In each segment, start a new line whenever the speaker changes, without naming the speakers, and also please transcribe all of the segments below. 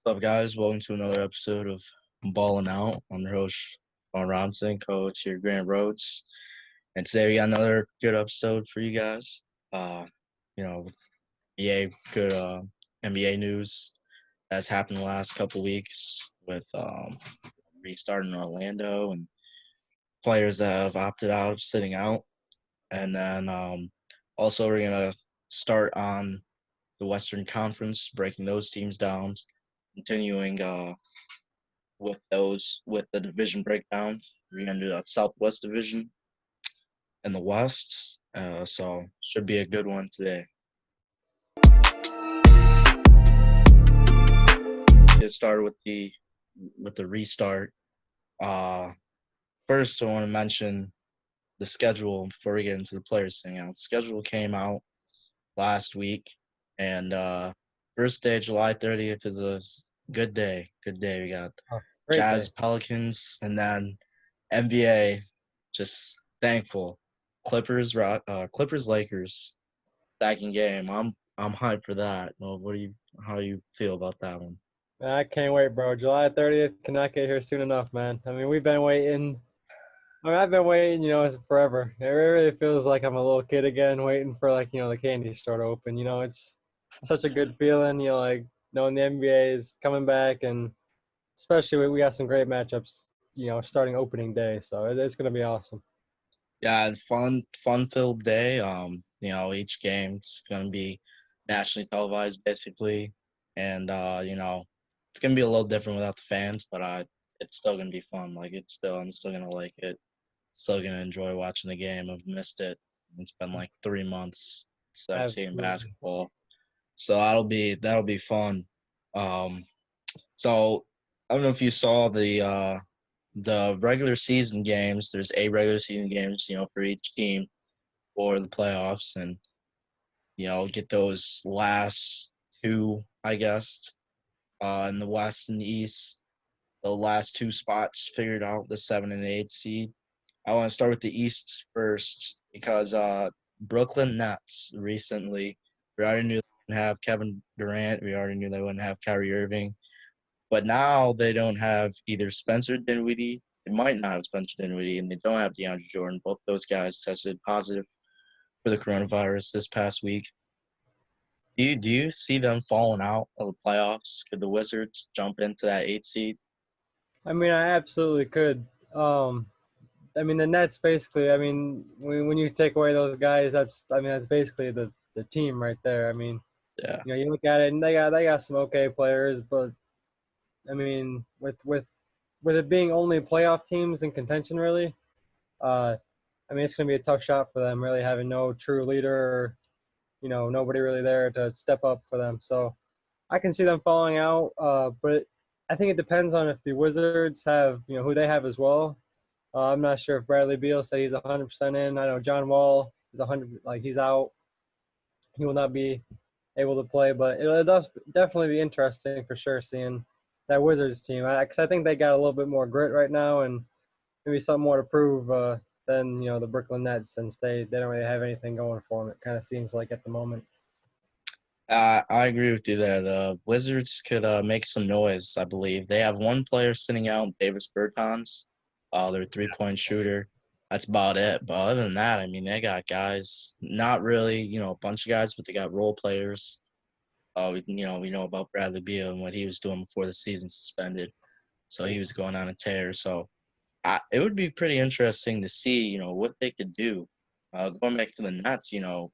What's up, guys? Welcome to another episode of Ballin' Out. I'm your host, Ron Robinson, co-host here, Grant Rhodes. And today we got another good episode for you guys. Uh, with NBA, good NBA news that's happened the last couple weeks with restart in Orlando and players that have opted out of sitting out. And then also we're gonna start on the Western Conference, breaking those teams down, continuing with the division breakdown. We're gonna do that Southwest Division and the West. So should be a good one today. Get started with the restart. Uh, First, I want to mention the schedule before we get into the players thing out. The schedule came out last week, and first day, July 30th, is a good day. Good day. We got
Oh, great
Jazz,
day.
Pelicans, and then NBA. Just thankful. Clippers, Lakers, stacking game. I'm hyped for that. Well, how do you feel about that one?
Man, I can't wait, bro. July 30th cannot get here soon enough, man. I mean, we've been waiting. I've been waiting, forever. It really feels like I'm a little kid again, waiting for the candy store to open. It's such a good feeling, like knowing the NBA is coming back, and especially we got some great matchups, starting opening day. So it's gonna be awesome.
Yeah, fun filled day. Each game's gonna be nationally televised basically, and it's gonna be a little different without the fans, but it's still gonna be fun. I'm still gonna like it. Still gonna enjoy watching the game. I've missed it. It's been like 3 months since I've seen
Absolutely.
basketball, so that'll be fun. Um, so I don't know if you saw the regular season games. There's 8 regular season games, for each team for the playoffs, and get those last two, I guess, in the West and the East. The last two spots figured out, the 7 and 8 seed. I want to start with the East first because Brooklyn Nets recently, we already knew they wouldn't have Kevin Durant. We already knew they wouldn't have Kyrie Irving. But now they don't have either Spencer Dinwiddie. They might not have Spencer Dinwiddie, and they don't have DeAndre Jordan. Both those guys tested positive for the coronavirus this past week. Do you see them falling out of the playoffs? Could the Wizards jump into that 8 seed?
I mean, I absolutely could. I mean, the Nets basically. I mean, when you take away those guys, that's basically the team right there. I mean,
Yeah.
you look at it, and they got some okay players, but I mean, with it being only playoff teams in contention, really, uh, I mean, it's going to be a tough shot for them, really having no true leader, or, nobody really there to step up for them. So I can see them falling out, but I think it depends on if the Wizards have, who they have as well. I'm not sure if Bradley Beal said he's 100% in. I know John Wall is 100, like he's out. He will not be able to play, but it does definitely be interesting for sure seeing that Wizards team. Because I think they got a little bit more grit right now and maybe something more to prove than the Brooklyn Nets, since they don't really have anything going for them. It kind of seems like at the moment.
I agree with you there. The Wizards could make some noise, I believe. They have one player sitting out, Davis Bertans, their 3-point shooter. That's about it. But other than that, I mean, they got guys, not really, a bunch of guys, but they got role players. We know about Bradley Beal and what he was doing before the season suspended. So he was going on a tear. So it would be pretty interesting to see, what they could do. Going back to the Nets,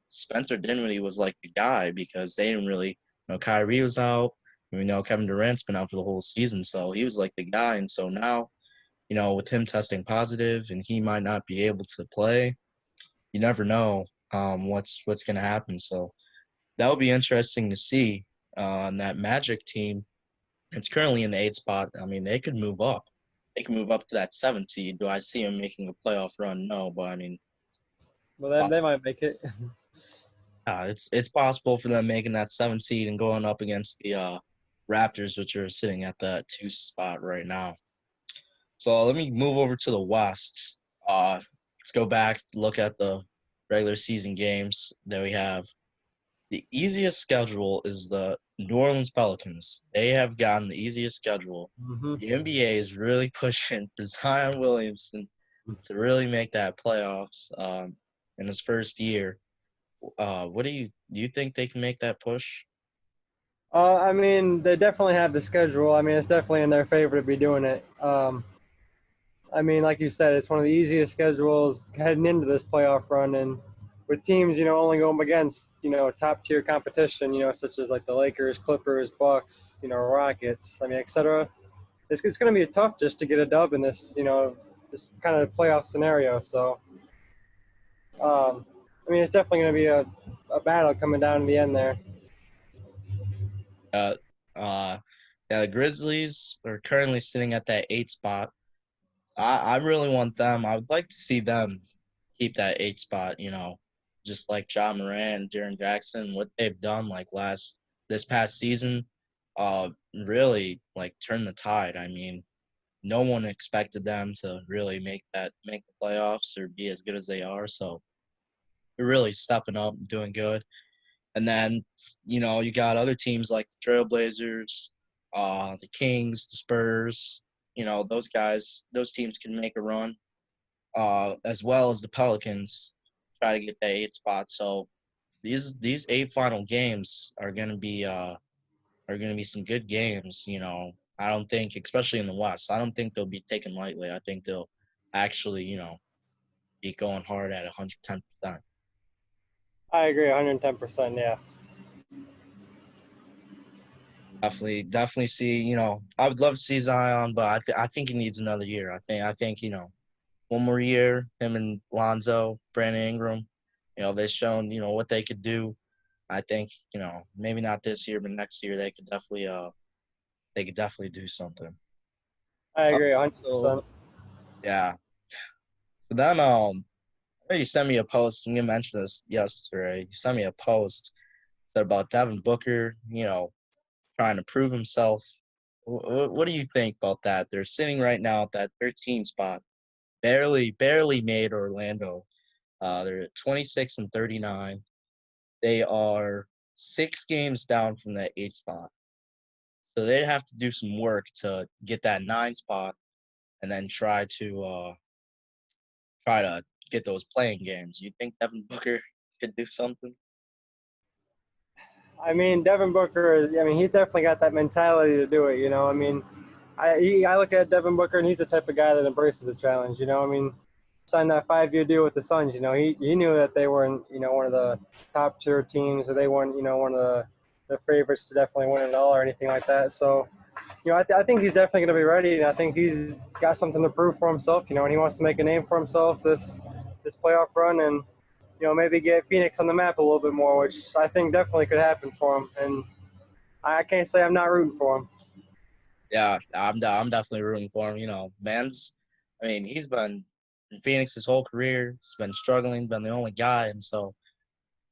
Spencer Dinwiddie was like the guy because they didn't really, Kyrie was out. We know Kevin Durant's been out for the whole season, so he was like the guy. And so now, with him testing positive and he might not be able to play, you never know what's going to happen. So that would be interesting to see. And that Magic team, it's currently in the 8 spot. I mean, they could move up. They can move up to that 7 seed. Do I see them making a playoff run? No, but I mean,
Well, then they might make it.
it's possible for them making that 7 seed and going up against the Raptors, which are sitting at that 2 spot right now. So let me move over to the West. Let's go back, look at the regular season games that we have. The easiest schedule is the New Orleans Pelicans. They have gotten the easiest schedule.
Hmm.
The NBA is really pushing for Zion Williamson to really make that playoffs in his first year. What do you think they can make that push?
I mean, they definitely have the schedule. I mean, it's definitely in their favor to be doing it. I mean, like you said, it's one of the easiest schedules heading into this playoff run, and with teams, only going against, top tier competition, such as like the Lakers, Clippers, Bucks, Rockets, I mean, etc. It's going to be tough just to get a dub in this, this kind of playoff scenario. So, I mean, it's definitely going to be a battle coming down to the end there.
Uh, uh, yeah, the Grizzlies are currently sitting at that 8 spot. I really want them. I would like to see them keep that 8 spot, just like John Moran, Jaren Jackson, what they've done this past season, really like turn the tide. I mean, no one expected them to really make the playoffs or be as good as they are. So they're really stepping up and doing good. And then, you got other teams like the Trailblazers, the Kings, the Spurs, those guys, those teams can make a run, as well as the Pelicans try to get that 8 spot. So these 8 final games are gonna be some good games. I don't think, especially in the West, I don't think they'll be taken lightly. I think they'll actually, be going hard at 110%.
I agree 110%. Yeah.
Definitely see. I would love to see Zion, but I think he needs another year. I think one more year. Him and Lonzo, Brandon Ingram, they've shown what they could do. I think maybe not this year, but next year they could definitely do something.
I agree
So
100%.
yeah. So then you sent me a post, and you mentioned this yesterday. You sent me a post said about Devin Booker, trying to prove himself. What do you think about that? They're sitting right now at that 13 spot, barely made Orlando. They're at 26 and 39. They are 6 games down from that 8 spot. So they'd have to do some work to get that 9 spot, and then try to get those playing games. You think Devin Booker could do something?
I mean, Devin Booker is. I mean, he's definitely got that mentality to do it. I mean, I look at Devin Booker and he's the type of guy that embraces a challenge. I mean, signed that 5-year deal with the Suns. He knew that they weren't one of the top tier teams, or they weren't one of the favorites to definitely win it all or anything like that. So, I think he's definitely going to be ready, and I think he's got something to prove for himself. And he wants to make a name for himself this playoff run, and maybe get Phoenix on the map a little bit more, which I think definitely could happen for him. And I can't say I'm not rooting for him.
Yeah, I'm definitely rooting for him. I mean, he's been in Phoenix his whole career. He's been struggling, been the only guy, and so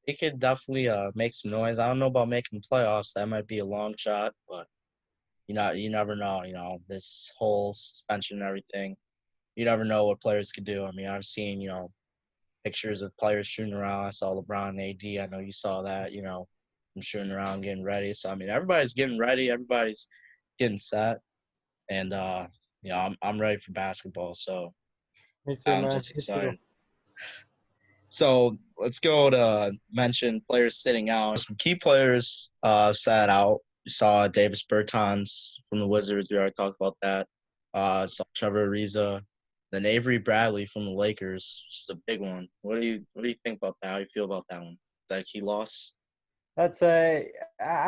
he could definitely make some noise. I don't know about making the playoffs. That might be a long shot, but you never know. This whole suspension and everything. You never know what players could do. I mean, I've seen pictures of players shooting around. I saw LeBron and AD. I know you saw that. I'm shooting around, getting ready. So I mean, everybody's getting ready. Everybody's getting set, and I'm ready for basketball. So
Me too,
I'm
man.
just
Me too.
excited. So let's go to mention players sitting out. Some key players sat out. We saw Davis Bertans from the Wizards. We already talked about that. Saw Trevor Ariza, then Avery Bradley from the Lakers. Just a big one. What do you think about that? How you feel about that one? That key loss?
I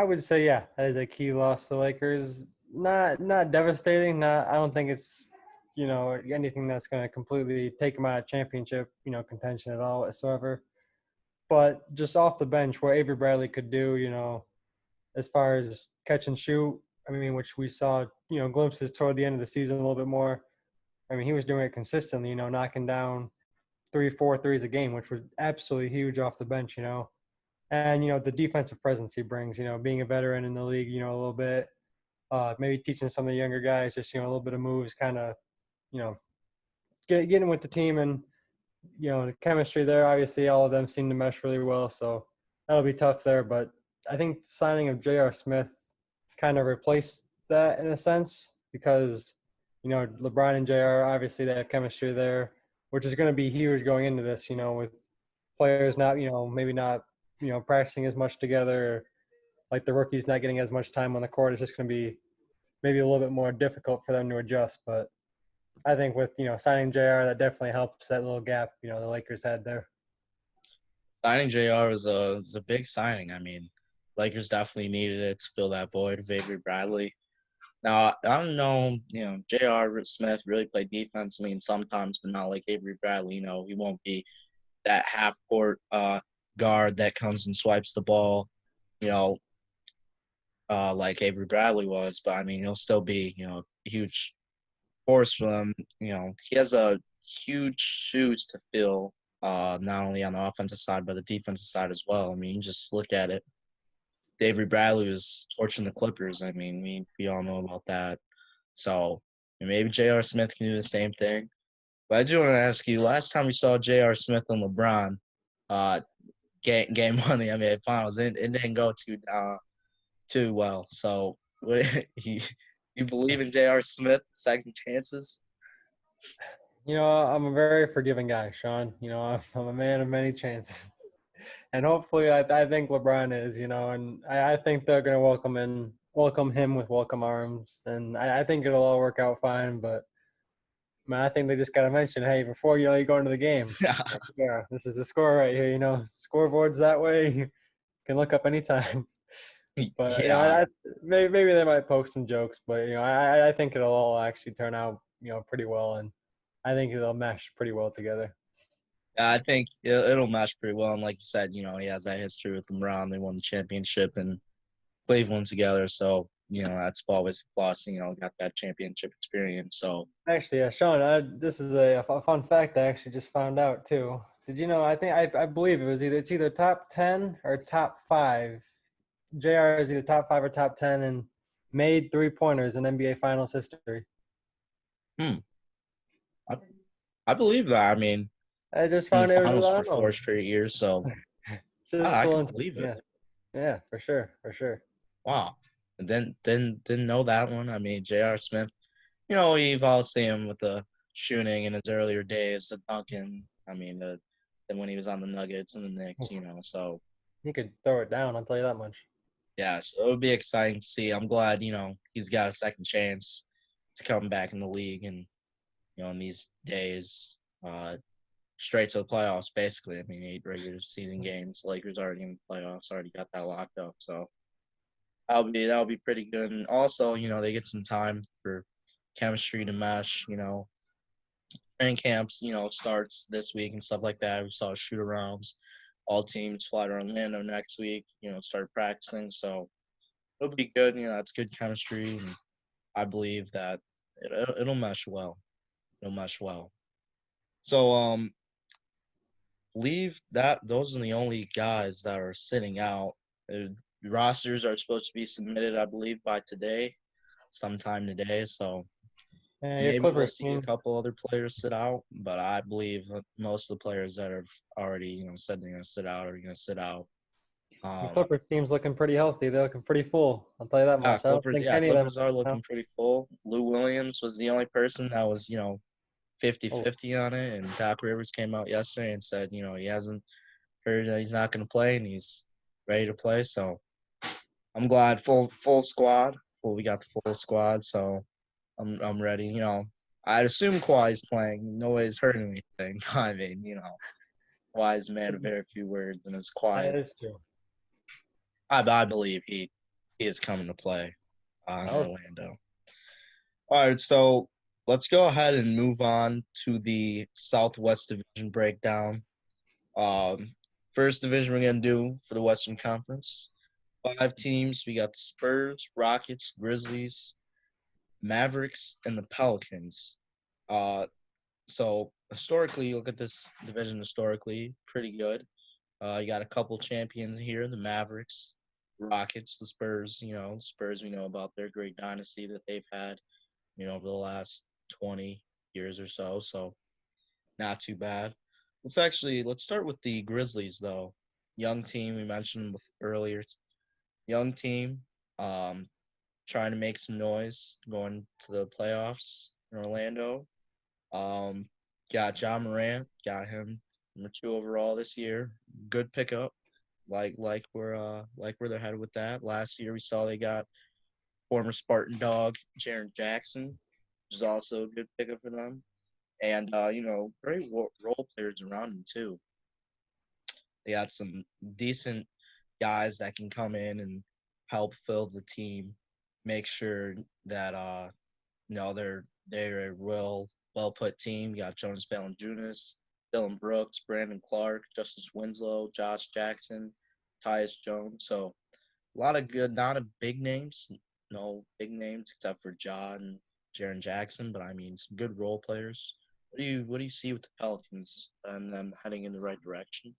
would say, yeah, that is a key loss for the Lakers. Not devastating. I don't think it's anything that's going to completely take them out of championship contention at all whatsoever. But just off the bench, what Avery Bradley could do, as far as catch and shoot, I mean, which we saw glimpses toward the end of the season a little bit more. I mean, he was doing it consistently, knocking down 3, 4 threes a game, which was absolutely huge off the bench. And the defensive presence he brings, being a veteran in the league, a little bit, maybe teaching some of the younger guys just a little bit of moves, kind of you know getting with the team, and the chemistry there. Obviously, all of them seem to mesh really well. So that'll be tough there. But I think signing of J.R. Smith kind of replaced that in a sense because LeBron and J.R. obviously they have chemistry there, which is going to be huge going into this. With players not maybe not practicing as much together, like the rookies not getting as much time on the court. It's just going to be maybe a little bit more difficult for them to adjust. But I think with signing J.R., that definitely helps that little gap the Lakers had there.
Signing JR was a big signing. I mean, Lakers definitely needed it to fill that void of Avery Bradley. Now, I don't know, J.R. Smith really played defense. I mean, sometimes, but not like Avery Bradley. He won't be that half court guard that comes and swipes the ball, you know, like Avery Bradley was. But I mean, he'll still be, a huge force for them. He has a huge shoes to fill, not only on the offensive side, but the defensive side as well. I mean, you just look at it. Avery Bradley was torching the Clippers. I mean, we all know about that. So maybe J.R. Smith can do the same thing. But I do want to ask you, last time we saw J.R. Smith and LeBron uh, game one of the NBA Finals, it didn't go too well. So you believe in J.R. Smith second chances?
I'm a very forgiving guy, Sean. I'm a man of many chances. And hopefully I think LeBron is, and I think they're going to welcome him with welcome arms. And I think it'll all work out fine. But, man, I think they just got to mention, hey, before, you go into the game, yeah, this is the score right here, scoreboard's that way. You can look up anytime. But
Yeah,
maybe they might poke some jokes, but I think it'll all actually turn out pretty well, and I think it'll mesh pretty well together.
I think it'll mesh pretty well. And like you said, he has that history with LeBron. They won the championship in Cleveland together. So, that's always a plus, got that championship experience. So,
Actually, yeah, Sean, this is a fun fact I actually just found out too. Did you know? I believe it's either top 10 or top 5. JR is either top 5 or top 10 and made 3-pointers in NBA Finals history.
hmm, I, I believe that. I mean,
I just
in the
found it was
finals
I
for
don't know.
4 straight years. So,
It's just
I
a
can
little
believe
interesting.
it.
Yeah, for sure, for sure.
Wow. And then didn't know that one. I mean, J.R. Smith, you've all seen him with the shooting in his earlier days, the dunking. I mean, then when he was on the Nuggets and the Knicks, so
He could throw it down. I'll tell you that much.
yeah, so it would be exciting to see. I'm glad, he's got a second chance to come back in the league and, in these days, straight to the playoffs, basically. I mean, 8 regular season games. Lakers already in the playoffs, already got that locked up. So that'll be pretty good. And also, they get some time for chemistry to mesh, training camps, starts this week and stuff like that. We saw shoot arounds. All teams fly to Orlando next week, start practicing. So it'll be good. It's good chemistry. And I believe that it'll mesh well. It'll mesh well. So, believe that those are the only guys that are sitting out. Rosters are supposed to be submitted, I believe, by today, sometime today. So
Yeah, your
maybe we'll
Clippers
see a
team.
couple other players sit out, but I believe that most of the players that have already, said they're going to sit out are going to sit out.
Your
Um,
Clippers team's looking pretty healthy. They're looking pretty full. I'll tell you that much. I don't think any of them.
Clippers are looking pretty full. Lou Williams was the only person that was,
Oh,
50-50 on it, and Doc Rivers came out yesterday and said, he hasn't heard that he's not going to play and he's ready to play. So I'm glad full squad. We got the full squad, so I'm ready. I'd assume Kawhi's playing. Nobody's heard anything. I mean, Kawhi's a man of very few words and is
that
quiet.
is true.
I believe he is coming to play in
Oh,
Orlando. All right, so let's go ahead and move on to the Southwest Division breakdown. Um, First division we're gonna do for the Western Conference. 5 teams. We got the Spurs, Rockets, Grizzlies, Mavericks, and the Pelicans. Uh, so historically, look at this division historically, pretty good. You got a couple champions here, the Mavericks, Rockets, the Spurs. Spurs, we know about their great dynasty that they've had, over the last 20 years or so. So not too bad. Let's start with the Grizzlies though. young team. We mentioned earlier, young team, um, trying to make some noise going to the playoffs in Orlando. Um, got John Morant, got him number 2 overall this year. Good pickup. Like where they're headed with that. Last year we saw they got former Spartan dog Jaren Jackson, which is also a good pickup for them. And great role players around him too. They got some decent guys that can come in and help fill the team, make sure that they're a well put team. You got Jonas Valanciunas, Dylan Brooks, Brandon Clark, Justice Winslow, Josh Jackson, Tyus Jones. So a lot of good, not a big names, no big names except for John and Jaren Jackson, but I mean some good role players. What do you see with the Pelicans and them heading in the right direction?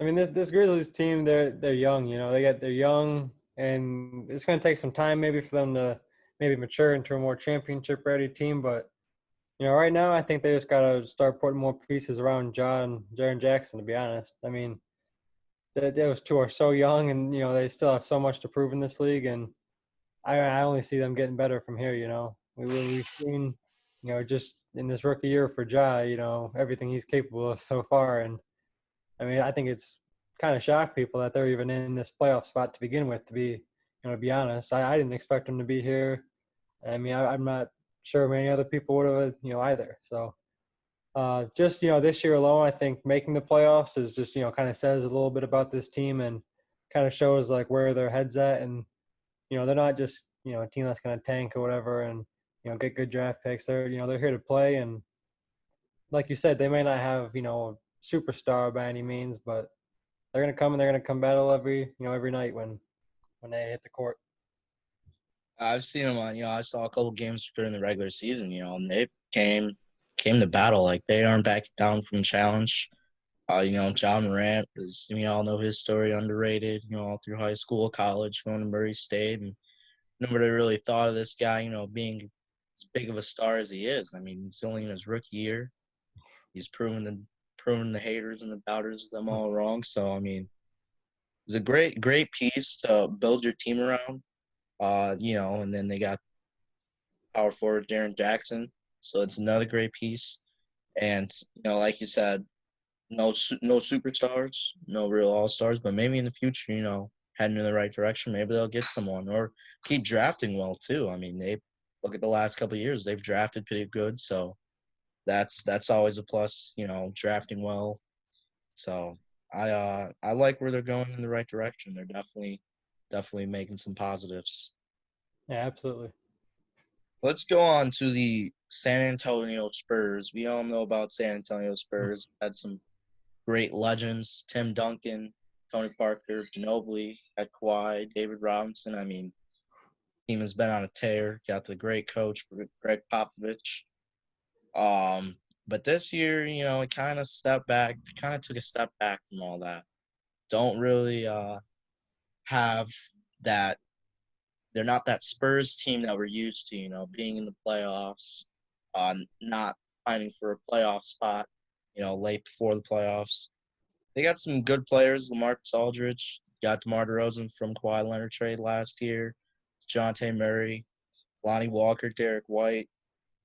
I mean, this Grizzlies team, they're young. You know, they're young, and it's going to take some time maybe for them to maybe mature into a more championship ready team. But you know, right now, I think they just got to start putting more pieces around Jaren Jackson. To be honest, I mean, those two are so young, and you know, they still have so much to prove in this league, and I only see them getting better from here. You know, we've seen, you know, just in this rookie year for Ja, you know, everything he's capable of so far, and I mean, I think it's kind of shocked people that they're even in this playoff spot to begin with. To be honest, I didn't expect them to be here. I mean, I'm not sure many other people would have, you know, either. So, just you know, this year alone, I think making the playoffs is just you know kind of says a little bit about this team and kind of shows like where their heads at, and you know, they're not just you know a team that's going to tank or whatever and you know get good draft picks. They're here to play, and like you said, they may not have you know a superstar by any means, but they're gonna come and they're gonna come battle every night when they hit the court.
I've seen them on, I saw a couple games during the regular season, and they came to battle. Like they aren't backing down from challenge. John Morant is, we all know his story, underrated, all through high school, college, going to Murray State. And nobody really thought of this guy, being as big of a star as he is. I mean, he's only in his rookie year. He's proven the haters and the doubters them all wrong. So, I mean, it's a great piece to build your team around. And then they got power forward Jaren Jackson. So it's another great piece. And, like you said, no superstars, no real all stars, but maybe in the future, heading in the right direction, maybe they'll get someone or keep drafting well too. I mean, they look at the last couple of years, they've drafted pretty good, so that's always a plus, drafting well. So I like where they're going in the right direction. They're definitely making some positives.
Yeah, absolutely.
Let's go on to the San Antonio Spurs. We all know about San Antonio Spurs. Had some great legends: Tim Duncan, Tony Parker, Ginobili, had Kawhi, David Robinson. I mean, team has been on a tear. Got the great coach Greg Popovich. But this year, it kind of took a step back from all that. Don't really have that. They're not that Spurs team that we're used to. Being in the playoffs, not fighting for a playoff spot. Late before the playoffs. They got some good players. LaMarcus Aldridge, got DeMar DeRozan from Kawhi Leonard trade last year. Dejounte Murray, Lonnie Walker, Derek White.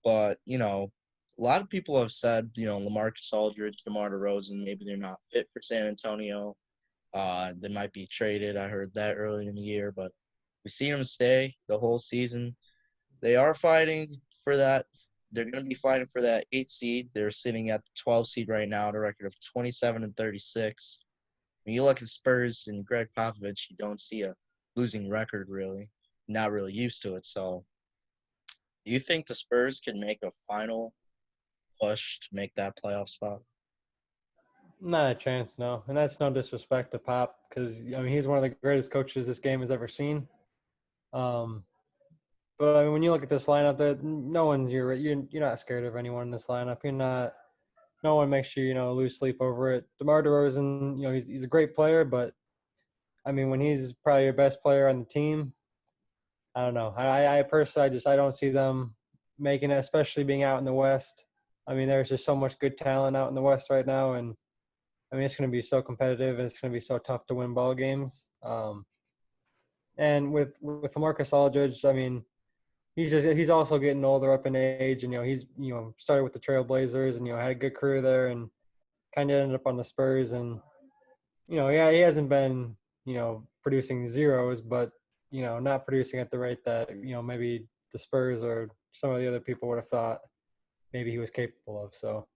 But, a lot of people have said, LaMarcus Aldridge, DeMar DeRozan, maybe they're not fit for San Antonio. They might be traded. I heard that early in the year, but we've seen them stay the whole season. They are fighting for that. They're going to be fighting for that 8th seed. They're sitting at the 12th seed right now, at a record of 27-36. When you look at Spurs and Greg Popovich, you don't see a losing record really. Not really used to it. So, do you think the Spurs can make a final push to make that playoff spot?
Not a chance, no. And that's no disrespect to Pop because I mean he's one of the greatest coaches this game has ever seen. Um, but I mean, when you look at this lineup, that no one's you're not scared of anyone in this lineup. You're not. No one makes you lose sleep over it. DeMar DeRozan, he's a great player, but I mean when he's probably your best player on the team, I don't know. I personally I don't see them making it, especially being out in the West. I mean, there's just so much good talent out in the West right now, and I mean, it's going to be so competitive and it's going to be so tough to win ball games. And with Marcus Aldridge, I mean, he's also getting older up in age, and he's started with the Trailblazers and had a good career there, and kind of ended up on the Spurs, and yeah, he hasn't been producing zeros, but not producing at the rate that maybe the Spurs or some of the other people would have thought maybe he was capable of. So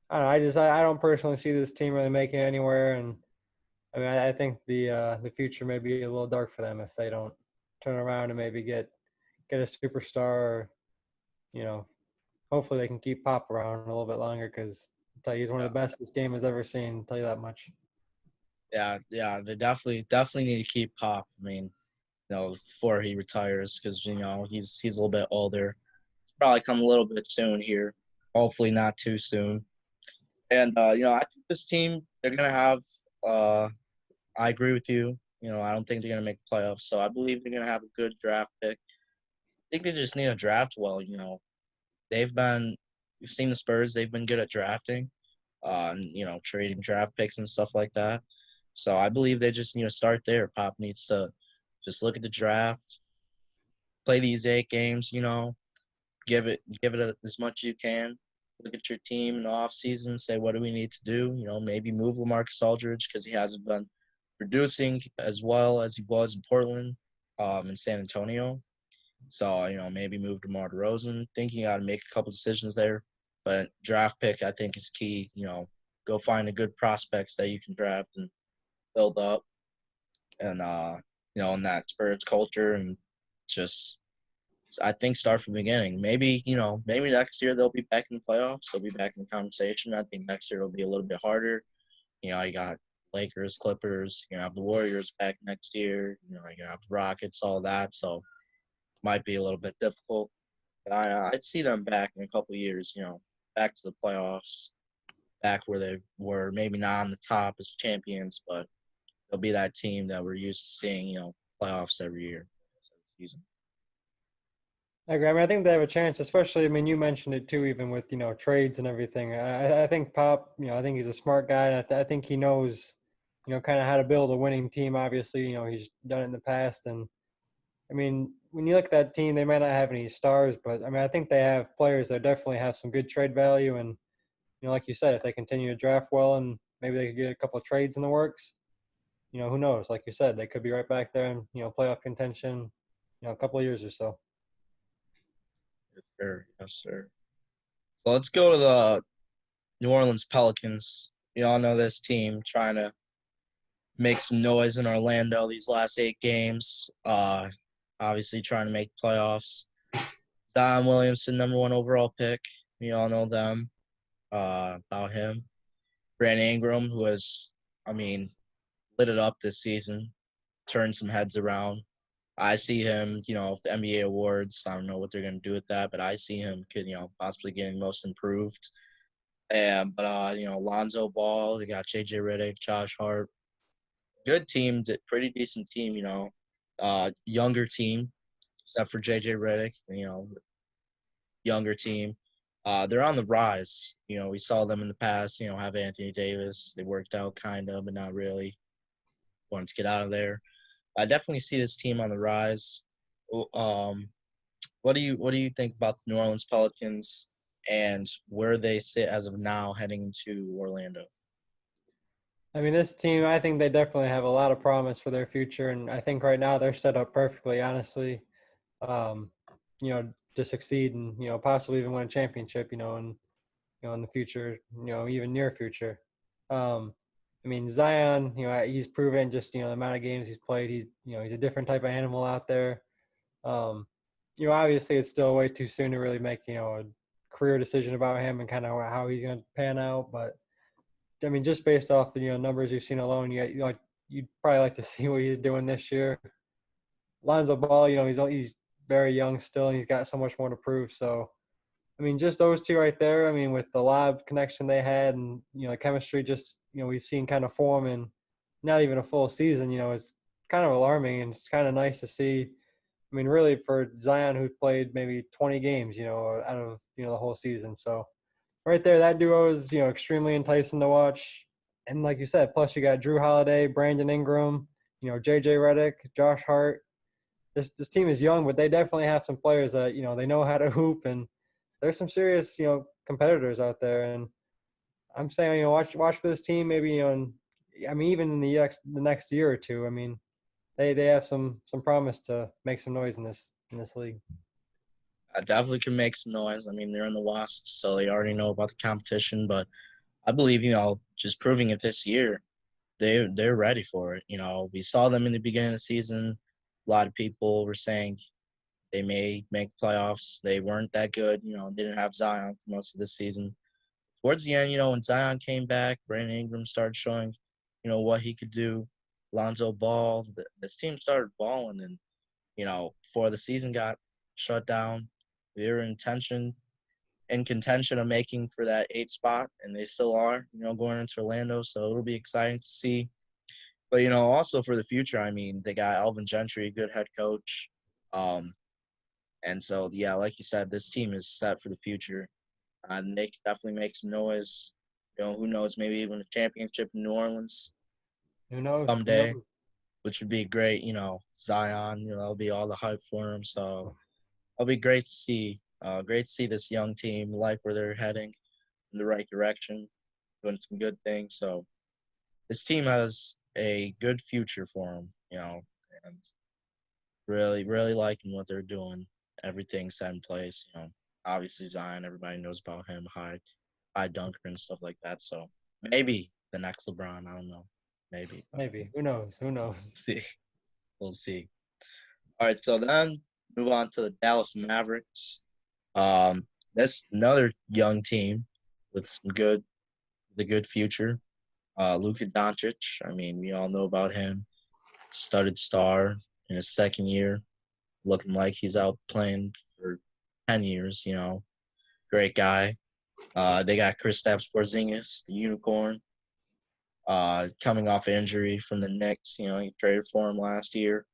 I don't know, I don't personally see this team really making it anywhere, and I mean I think the future may be a little dark for them if they don't turn around and maybe get a superstar, or you know hopefully they can keep Pop around a little bit longer, because I tell you he's one of
Yeah,
the best this game has ever seen. I'll tell you that much.
yeah. They definitely need to keep Pop. I mean, before he retires, because he's a little bit older. It's probably come a little bit soon here. Hopefully not too soon. And I think this team they're gonna have. I agree with you. I don't think they're gonna make the playoffs, so I believe they're gonna have a good draft pick. I think they just need to draft well. They've been. We've seen the Spurs. They've been good at drafting, and trading draft picks and stuff like that. So I believe they just need to start there. Pop needs to just look at the draft, play these 8 games. Give it as much as you can. Look at your team in the off season. Say what do we need to do? Maybe move LaMarcus Aldridge because he hasn't been producing as well as he was in Portland, in San Antonio. So maybe move DeMar DeRozan. Thinking you got to make a couple decisions there, but draft pick I think is key. Go find a good prospects that you can draft and build up, and in that Spurs culture, and just I think start from the beginning. Maybe next year they'll be back in the playoffs. They'll be back in the conversation. I think next year it'll be a little bit harder. You got Lakers, Clippers. Have the Warriors back next year. You have the Rockets, all that. So might be a little bit difficult. But I'd see them back in a couple of years. Back to the playoffs, back where they were. Maybe not on the top as champions, but they'll be that team that we're used to seeing. Playoffs every year, season.
I agree. I mean, I think they have a chance, especially. I mean, you mentioned it too, even with trades and everything. I think Pop. I think he's a smart guy, and I think he knows, kind of how to build a winning team. Obviously, he's done it in the past, and I mean, when you look at that team, they might not have any stars, but I mean, I think they have players that definitely have some good trade value, and like you said, if they continue to draft well, and maybe they could get a couple of trades in the works, who knows? Like you said, they could be right back there in playoff contention, a couple of years or so.
Yes, sir. Yes, sir. So let's go to the New Orleans Pelicans. We all know this team trying to make some noise in Orlando these last 8 games. Obviously trying to make playoffs. Zion Williamson, number 1 overall pick. We all know them. About him. Brandon Ingram, who has, I mean, lit it up this season, turned some heads around. I see him, with the NBA awards. I don't know what they're going to do with that, but I see him, possibly getting most improved. Lonzo Ball, they got JJ Redick, Josh Hart. Good team, pretty decent team, younger team, except for JJ Redick, younger team. They're on the rise. We saw them in the past, have Anthony Davis. They worked out kind of, but not really. Wanted to get out of there. I definitely see this team on the rise. Um, what do you think about the New Orleans Pelicans and where they sit as of now heading into Orlando?
I mean, this team, I think they definitely have a lot of promise for their future, and I think right now they're set up perfectly, honestly, um, to succeed and possibly even win a championship, and in the future, even near future. Um, I mean, Zion, he's proven just the amount of games he's played. He's a different type of animal out there. Um, obviously, it's still way too soon to really make a career decision about him and kind of how he's going to pan out, but. I mean, just based off the numbers you've seen alone, you'd probably like to see what he's doing this year. Lonzo Ball, he's very young still, and he's got so much more to prove. So, I mean, just those two right there. I mean, with the live connection they had, and the chemistry, just we've seen kind of form in not even a full season. Is kind of alarming, and it's kind of nice to see. I mean, really for Zion, who played maybe 20 games, out of the whole season. So right there, that duo is extremely enticing to watch. and like you said, plus you got Drew Holiday, Brandon Ingram, JJ Redick, Josh Hart. This team is young, but they definitely have some players that they know how to hoop, and there's some serious competitors out there. And I'm saying watch for this team. Maybe I mean even in the next year or two. I mean they have some promise to make some noise in this league.
I definitely can make some noise. I mean, they're in the West, so they already know about the competition. But I believe, just proving it this year, they're ready for it. We saw them in the beginning of the season. A lot of people were saying they may make playoffs. They weren't that good. Didn't have Zion for most of the season. Towards the end, when Zion came back, Brandon Ingram started showing, what he could do. Lonzo Ball, this team started balling, and before the season got shut down, they were in contention of making for that 8th spot, and they still are. Going into Orlando, so it'll be exciting to see. But also for the future, I mean, they got Alvin Gentry, good head coach. And so, yeah, like you said, this team is set for the future. And they can definitely make some noise. Who knows, maybe even a championship in New Orleans
Who knows? Who
someday,
knows?
which would be great. Zion, that'll be all the hype for him. So it'll be great to see. Great to see this young team like where they're heading in the right direction, doing some good things. So this team has a good future for them, and really, really liking what they're doing. Everything's set in place. Obviously Zion, everybody knows about him, high dunker and stuff like that. So maybe the next LeBron, I don't know, maybe.
Maybe. Who knows? Who knows?
See, we'll see. All right, so then move on to the Dallas Mavericks. That's another young team with the good future. Luka Doncic. I mean, we all know about him. Studded star in his second year, looking like he's out playing for 10 years. Great guy. They got Kristaps Porzingis, the unicorn. Coming off injury from the Knicks. He traded for him last year.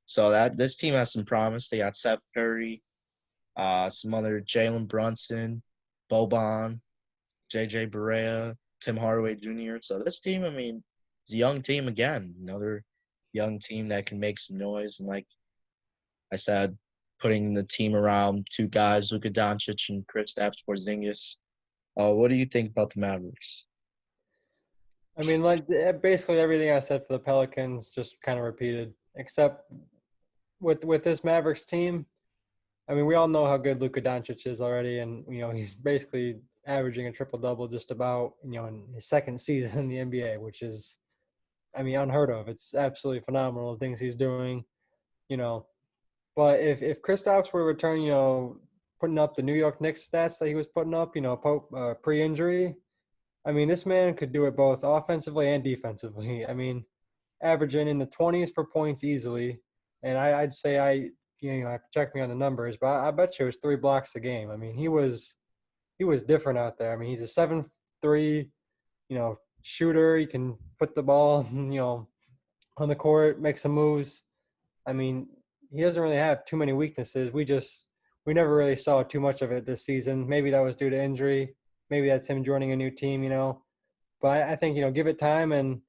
So this team has some promise. They got Seth Curry, some other Jalen Brunson, Boban, JJ Barea, Tim Hardaway Jr. So this team, I mean, is a young team again. Another young team that can make some noise. And like I said, putting the team around two guys, Luka Doncic and Kristaps Porzingis. What do you think about the Mavericks?
I mean, like basically everything I said for the Pelicans just kind of repeated, except with this Mavericks team. I mean, we all know how good Luka Doncic is already, and he's basically averaging a triple double just about in his second season in the NBA, which is, I mean, unheard of. It's absolutely phenomenal the things he's doing, you know. But if Kristaps were to return, putting up the New York Knicks stats that he was putting up, pre-injury, I mean, this man could do it both offensively and defensively. I mean, averaging in the 20s for points easily, and I'd say I have to check me on the numbers, but I bet you it was 3 blocks a game. I mean, he was different out there. I mean, he's a 7'3", shooter. He can put the ball, on the court, make some moves. I mean, he doesn't really have too many weaknesses. We never really saw too much of it this season. Maybe that was due to injury. Maybe that's him joining a new team. But I think give it time, and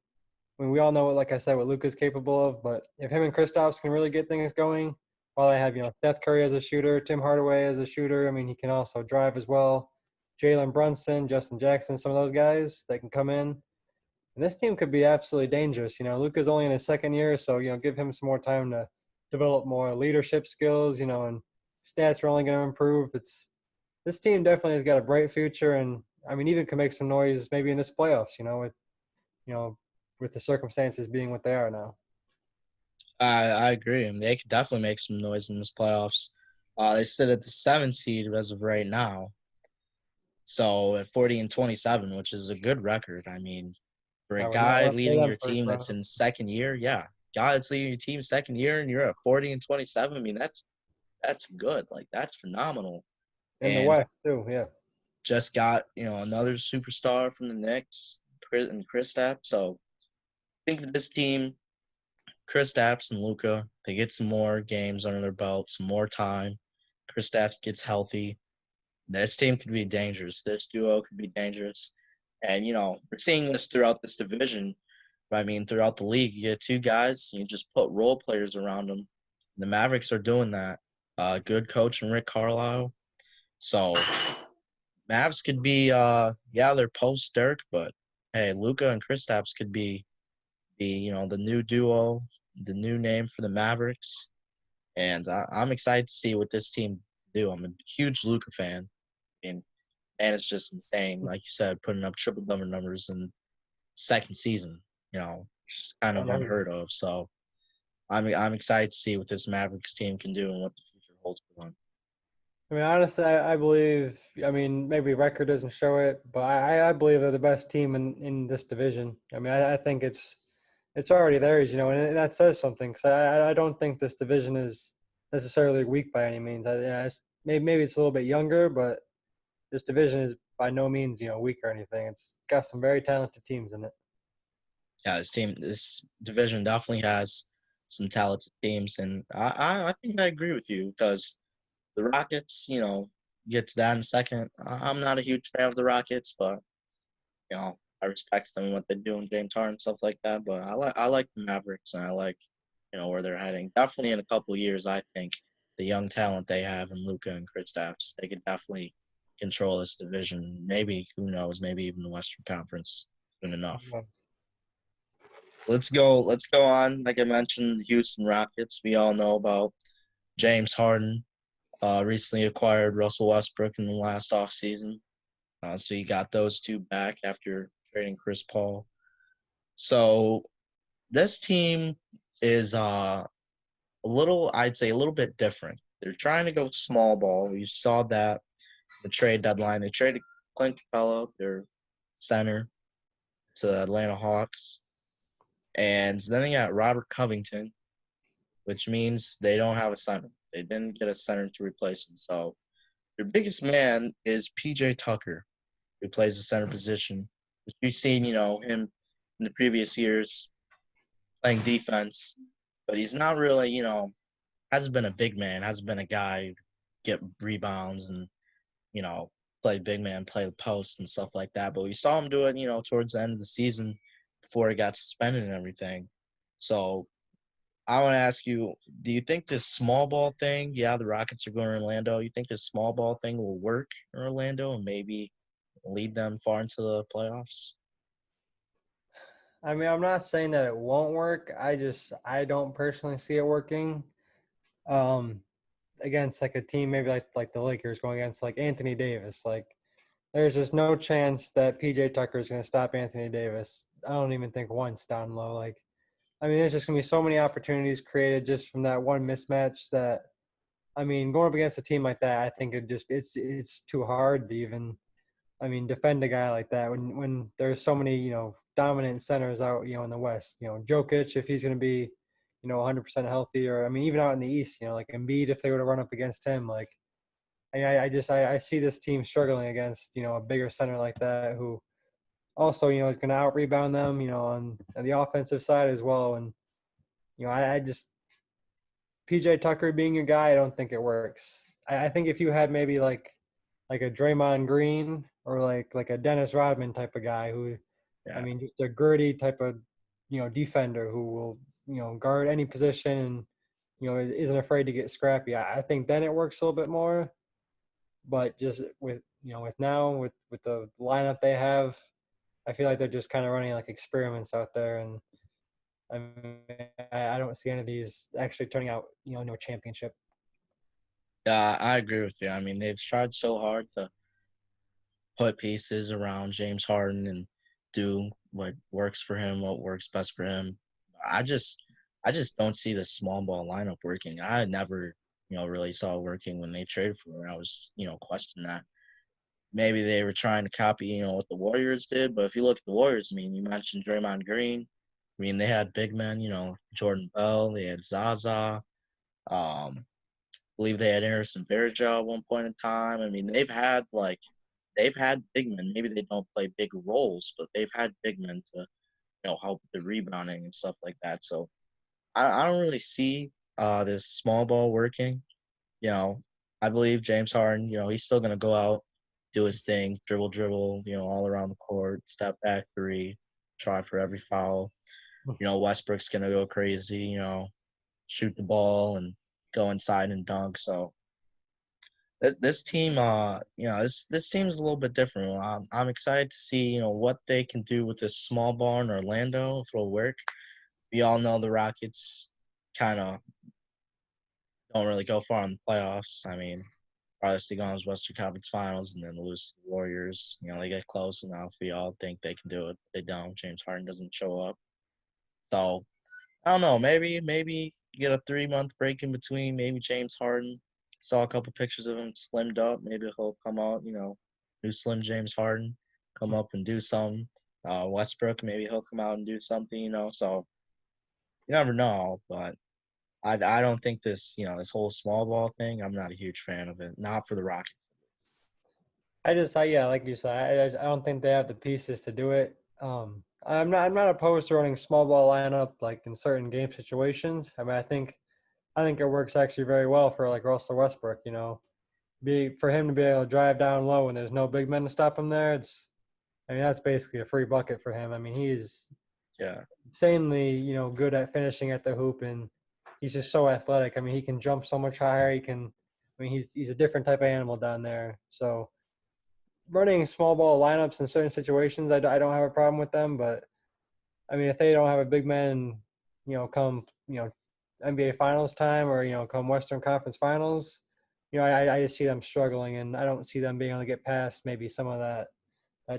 I mean, we all know what, like I said, what Luka's capable of. But if him and Kristaps can really get things going, while I have Seth Curry as a shooter, Tim Hardaway as a shooter. I mean, he can also drive as well. Jalen Brunson, Justin Jackson, some of those guys that can come in. And this team could be absolutely dangerous. Luka's only in his second year, so give him some more time to develop more leadership skills. And stats are only going to improve. This team definitely has got a bright future, and I mean, even can make some noise maybe in this playoffs. With the circumstances being what they are now.
I agree. I mean, they could definitely make some noise in this playoffs. They sit at the 7th seed as of right now. So at 40-27, which is a good record. I mean, for a guy leading your team that's in second year, yeah, guy that's leading your team second year, and you're at 40-27. I mean, that's good. Like, that's phenomenal.
In the West too, yeah.
Just got another superstar from the Knicks, and Kristaps. So I think this team, Kristaps and Luka, they get some more games under their belt, some more time. Kristaps gets healthy. This team could be dangerous. This duo could be dangerous. And we're seeing this throughout this division. I mean, throughout the league, you get two guys, you just put role players around them. The Mavericks are doing that. Good coach and Rick Carlisle. So Mavs could be, yeah, they're post Dirk, but hey, Luka and Kristaps could be the new duo, the new name for the Mavericks. And I'm excited to see what this team do. I'm a huge Luka fan. I mean, and it's just insane, like you said, putting up triple double numbers in second season. Just kind
I
of
know.
unheard of. So I'm excited to see what this Mavericks team can do and what the future holds for them.
I mean, honestly, I believe. I mean, maybe record doesn't show it, but I believe they're the best team in this division. I mean, I think it's already theirs, and that says something. Because I don't think this division is necessarily weak by any means. Maybe it's a little bit younger, but this division is by no means weak or anything. It's got some very talented teams in it.
Yeah, this division definitely has some talented teams, and I think I agree with you because the Rockets, get to that in a second. I'm not a huge fan of the Rockets, but I respect them and what they do in James Harden and stuff like that. But I like the Mavericks and I like where they're heading. Definitely in a couple of years, I think the young talent they have in Luka and Kristaps, they could definitely control this division. Maybe who knows? Maybe even the Western Conference soon enough. Let's go on. Like I mentioned, the Houston Rockets. We all know about James Harden. Recently acquired Russell Westbrook in the last offseason. So you got those two back after trading Chris Paul. So this team is I'd say a little bit different. They're trying to go small ball. You saw that the trade deadline. They traded Clint Capella, their center, to the Atlanta Hawks. And then they got Robert Covington, which means they don't have a center. They didn't get a center to replace him. So their biggest man is PJ Tucker, who plays the center position. Which we've seen, him in the previous years playing defense, but he's not really, hasn't been a big man, hasn't been a guy who get rebounds and, you know, play big man, play the post and stuff like that. But we saw him do it, towards the end of the season before he got suspended and everything. So I want to ask you, do you think this small ball thing, yeah, the Rockets are going to Orlando, you think this small ball thing will work in Orlando and maybe lead them far into the playoffs?
I mean, I'm not saying that it won't work. I don't personally see it working. Um, Against like a team maybe like the Lakers going against like Anthony Davis. Like there's just no chance that PJ Tucker is going to stop Anthony Davis. I don't even think once down low. Like I mean, there's just going to be so many opportunities created just from that one mismatch that I mean, going up against a team like that, I think it's too hard to even I mean, defend a guy like that when there's so many, dominant centers out, in the West. Jokic, if he's going to be, 100% healthy, or I mean, even out in the East, like Embiid, if they were to run up against him, like I see this team struggling against, a bigger center like that who also, is going to out rebound them, on the offensive side as well. And I just PJ Tucker being your guy, I don't think it works. I think if you had maybe like a Draymond Green or like a Dennis Rodman type of guy who, I
Yeah.
mean, just a gritty type of defender who will guard any position and isn't afraid to get scrappy. I think then it works a little bit more. But just with with now with the lineup they have, I feel like they're just kind of running like experiments out there, and I mean, I don't see any of these actually turning out no championship.
Yeah, I agree with you. I mean, they've tried so hard to put pieces around James Harden and do what works for him, what works best for him. I just I just don't see the small ball lineup working. I never, really saw it working when they traded for him. I was, questioning that. Maybe they were trying to copy, what the Warriors did. But if you look at the Warriors, I mean, you mentioned Draymond Green. I mean, they had big men, Jordan Bell, they had Zaza. Believe they had Anderson Varejao at one point in time. I mean, they've had big men. Maybe they don't play big roles, but they've had big men to help with the rebounding and stuff like that. So I don't really see this small ball working. You know, I believe James Harden. He's still gonna go out. do his thing, dribble, all around the court, step back three, try for every foul. Westbrook's gonna go crazy, shoot the ball and go inside and dunk. So this team, this team is a little bit different. I'm excited to see, what they can do with this small ball in Orlando, if it'll work. We all know the Rockets kind of don't really go far in the playoffs. I mean, obviously going to Western Conference Finals and then lose to the Warriors. They get close enough. We all think they can do it. They don't. James Harden doesn't show up. So I don't know. Maybe you get a 3-month break in between. Maybe James Harden. Saw a couple pictures of him slimmed up. Maybe he'll come out. New Slim James Harden, come up and do something. Westbrook, maybe he'll come out and do something. So you never know. But I don't think this whole small ball thing. I'm not a huge fan of it. Not for the Rockets.
Yeah, like you said, I don't think they have the pieces to do it. I'm not opposed to running small ball lineup like in certain game situations. I mean, I think it works actually very well for like Russell Westbrook. For him to be able to drive down low when there's no big men to stop him there. That's basically a free bucket for him. I mean, he's insanely good at finishing at the hoop, and he's just so athletic. I mean, he can jump so much higher. He's a different type of animal down there. So running small ball lineups in certain situations, I don't have a problem with them. But I mean, if they don't have a big man, come NBA Finals time or come Western Conference Finals, I just see them struggling, and I don't see them being able to get past maybe some of that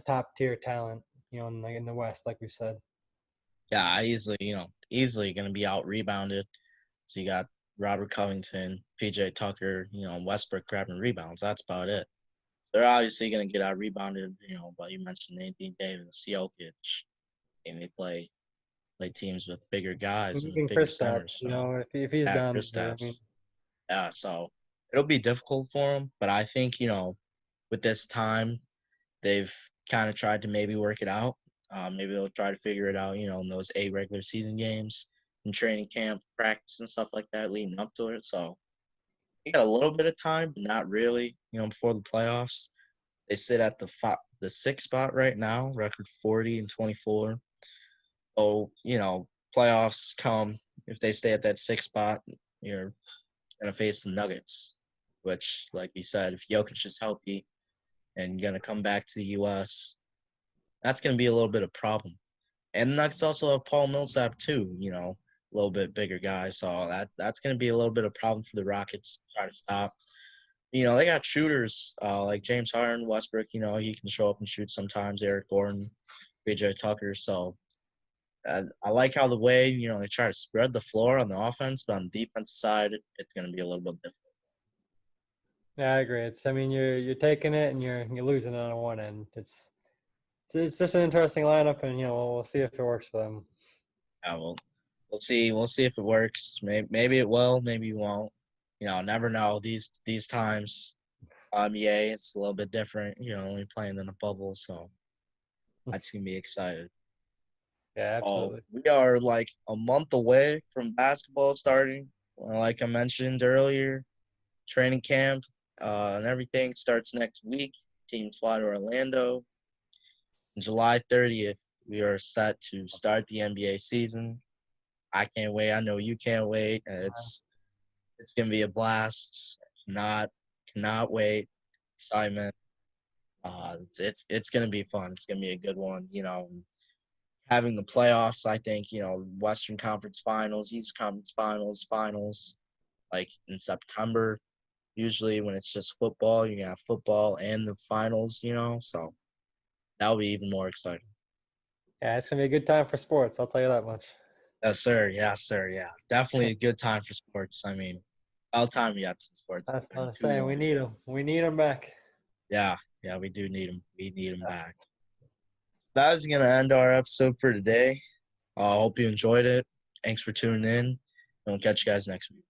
top tier talent, in the West, like we said.
Yeah, easily going to be out rebounded. So you got Robert Covington, PJ Tucker, Westbrook grabbing rebounds. That's about it. They're obviously going to get out rebounded, but you mentioned Anthony Davis, Jokic, and they play teams with bigger guys and
Even
bigger
Kristaps,
centers. So
if he's
yeah,
down there,
Kristaps. Yeah, so it'll be difficult for him, but I think with this time, they've kind of tried to maybe work it out. Maybe they'll try to figure it out, in those 8 regular season games and training camp, practice, and stuff like that leading up to it. So you got a little bit of time, but not really, before the playoffs. They sit at the 6th spot right now, record 40-24. So, playoffs come. If they stay at that 6th spot, you're going to face the Nuggets, which, like we said, if Jokic is healthy and going to come back to the U.S., that's going to be a little bit of a problem. And the Nuggets also have Paul Millsap too, a little bit bigger guy. So that's going to be a little bit of a problem for the Rockets to try to stop. They got shooters like James Harden, Westbrook. He can show up and shoot sometimes. Eric Gordon, PJ Tucker. So I like how the way they try to spread the floor on the offense, but on the defensive side, it's going to be a little bit difficult.
Yeah, I agree. You're taking it and you're losing it on one end. It's just an interesting lineup, and we'll see if it works for them.
Yeah, we'll see. We'll see if it works. Maybe it will. Maybe it won't. Never know. These times, NBA, it's a little bit different. Only playing in a bubble, so that's gonna be excited.
Yeah, absolutely.
We are like a month away from basketball starting. Like I mentioned earlier, training camp and everything starts next week. Teams fly to Orlando. July 30th, we are set to start the NBA season. I can't wait. I know you can't wait. It's gonna be a blast. Cannot wait. Excitement. It's gonna be fun. It's gonna be a good one. Having the playoffs, I think, Western Conference Finals, East Conference Finals, like in September, usually when it's just football, you have football and the finals, so that'll be even more exciting.
Yeah, it's gonna be a good time for sports. I'll tell you that much.
Yes, sir. Yes, sir. Yeah, definitely a good time for sports. I mean, about time we got some sports.
That's what I'm saying. We need them. We need them back.
Yeah, we do need them. We need them back. So that is going to end our episode for today. I hope you enjoyed it. Thanks for tuning in. And we'll catch you guys next week.